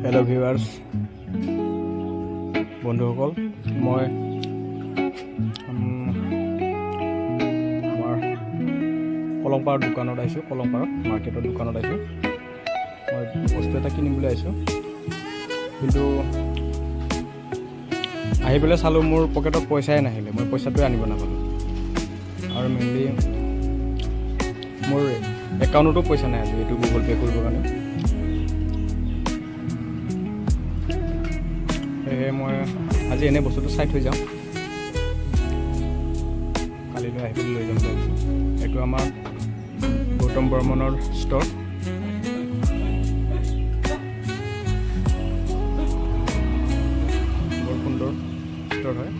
hello viewers বন্ধুসকল মই আমাৰ কলংপাৰৰ দোকানত আহিছোঁ কলংপাৰৰ মাৰ্কেটৰ দোকানত আহিছোঁ মই বস্তু এটা কিনিম বুলি আহিছোঁ কিন্তু আহি পেলাই চালোঁ মোৰ পকেটত পইচাই নাহিলে মই পইচাটোৱে আনিব নাপালোঁ আৰু মেইনলি মোৰ একাউণ্টতো পইচা নাই আজি এইটো গুগল পে' কৰিবৰ কাৰণে মই আজি এনে বস্তুটো চাই থৈ যাওঁ কালিলৈ আহি পেলাই লৈ যাম ভাবিছোঁ এইটো আমাৰ গৌতম বৰ্মনৰ ষ্ট'ৰ বৰ সুন্দৰ ষ্ট'ৰ হয়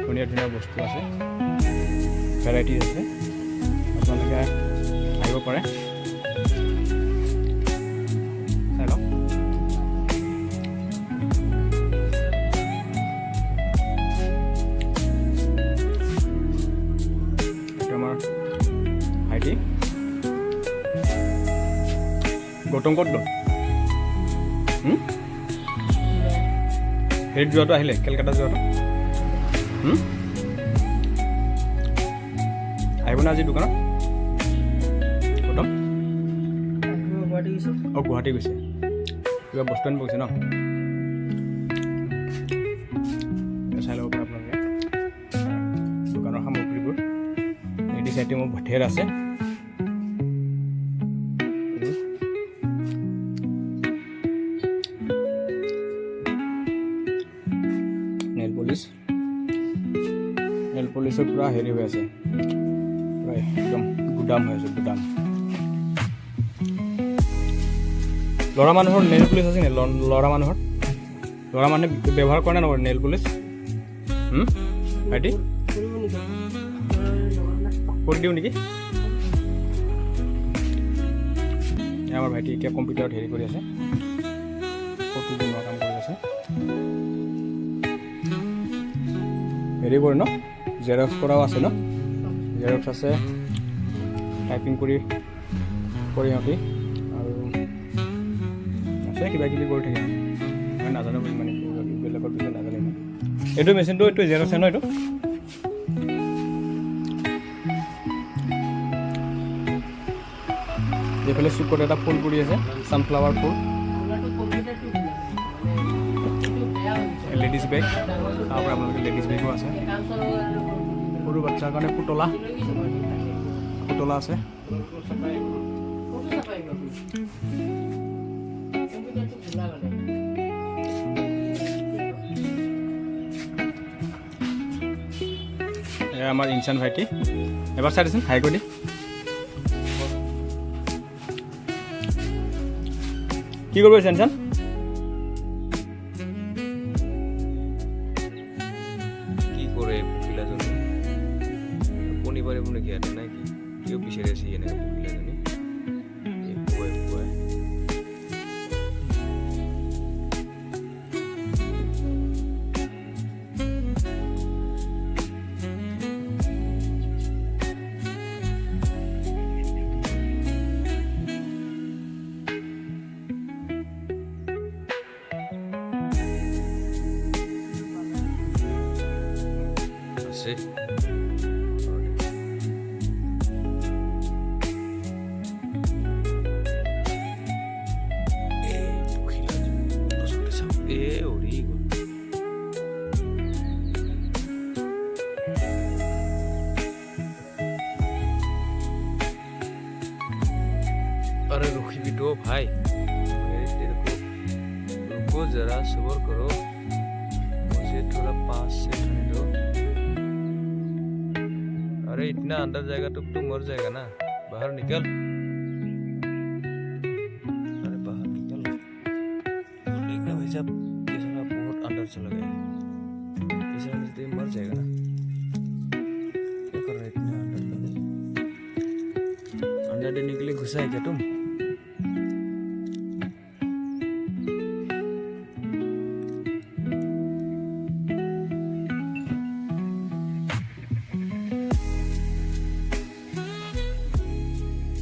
ধুনীয়া ধুনীয়া বস্তু আছে ভেৰাইটি আছে আপোনালোকে আহিব পাৰে চাই লওক ভাইটি গৌতম ক'ত গ'ল হেৰিত যোৱাটো আহিলে কেলকাতা যোৱাটো আহিব না আজি দোকানত গৌতম অঁ গুৱাহাটী গৈছে কিবা বস্তু আনিব গৈছে ন চাই ল'ব পাৰে আপোনালোকে দোকানৰ সামগ্ৰীবোৰ লেডিজ আইটেমো ঢেৰ আছে নেল পলিচৰ পূৰা হেৰি হৈ আছে পূৰা একদম গুদাম হৈ আছে গুদাম ল'ৰা মানুহৰ নেল পলিচ আছে নে ল'ৰা মানুহে ব্যৱহাৰ কৰে নে নকৰে নেল পলিচ ভাইটি কৰি দিওঁ নেকি আমাৰ ভাইটি এতিয়া কম্পিউটাৰত হেৰি কৰি আছে ফটো বনোৱা কাম কৰি আছে হেৰি কৰে ন জেৰক্স কৰাও আছে ন জেৰক্স আছে টাইপিং কৰি সিহঁতি আৰু আছে কিবা কিবি কৰি থাকে মই নাজানো মানে বেলেগৰ বিষয়ে নাজানো এইটো মেচিনটো এইটো জেৰক্স ন এইটো এইফালে চুকত এটা ফুল পৰি আছে ছানফ্লাৱাৰ ফুল লেডিজ বেগ তাৰপৰা আপোনালোকে লেডিজ বেগো আছে সৰু বাচ্চাৰ কাৰণে পুতলা আছে এয়া আমাৰ ইনচান ভাইটি এবাৰ চাই দেচোন হাই কৰি দি কি কৰিব ইনচান কণী পাৰিব নেকি ইয়াতে নাই কি কিয় বিচাৰি আছে এনেকৈ পখিলাজনী পুৱাই পুৱাই আছে अरे रुकी भी दो भाई तेरे को रुको जरा सब्र करो मुझे थोड़ा पास से रहने दो अरे इतना अंदर जाएगा तो तू मर जाएगा ना बाहर निकल अरे बाहर निकल देखना भाई साहब ये साला बहुत अंदर चला गया इस तरह से मर जाएगा ना क्या कर रहा है इतना अंदर निकले घुसा है क्या तुम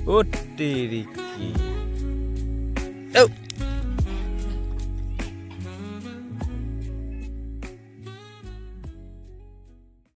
ओ तेरी की